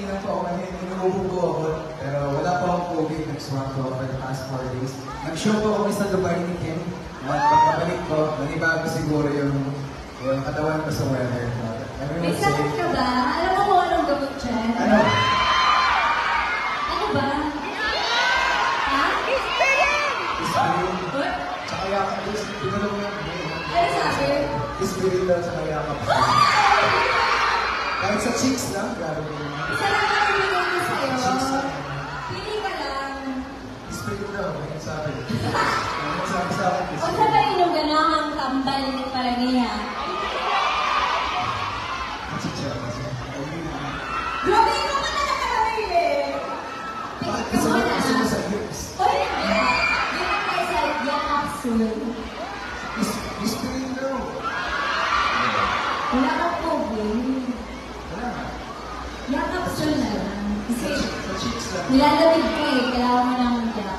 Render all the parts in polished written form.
lang po ako, inuubog ko ako. Pero wala pa akong COVID, nag-swap ko for the past 4 days. Nag-show po ako sa Dubai ni Kim. At pagkabalik ko, nanibago siguro yung katawan ko sa weather. May sakit ka ba? Alam mo kung anong gamot dyan? Ano? Ano ba? Ha? Ispirin! What? Tsaka yakap. Pinulong mo. Ano sabi? Ispirin daw tsaka yakap. Kahit sa cheeks lang, grabe mo. Isa lang ang bibigay ko sa'yo. Cheeks lang. Pili ka lang. Ispirin daw, may nagsabi. May nagsabi sa akin. O sa ba yung ganahang tambal ni Paraniya? Grabe yung naman na nakalaway eh! Bakit Ikaw kasi na. gusto mo sa hips? Oy, hindi na kayo sa yakapsul. Ispirin daw. Wala kang COVID. Wala. Yakapsul na lang. Kasi Sa cheeks lang. nilalamig ka eh, kailangan mo ng yak.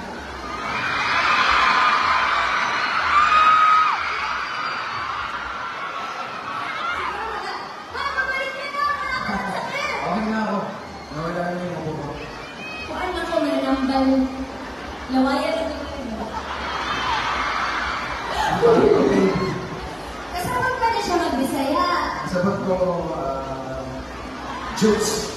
Okay na ako. Nawala na yung ako ko. Kuan ako manambal. Lawayan ito kayo. Okay. Kasama pa na siya magbisaya. Sabat ko, jokes.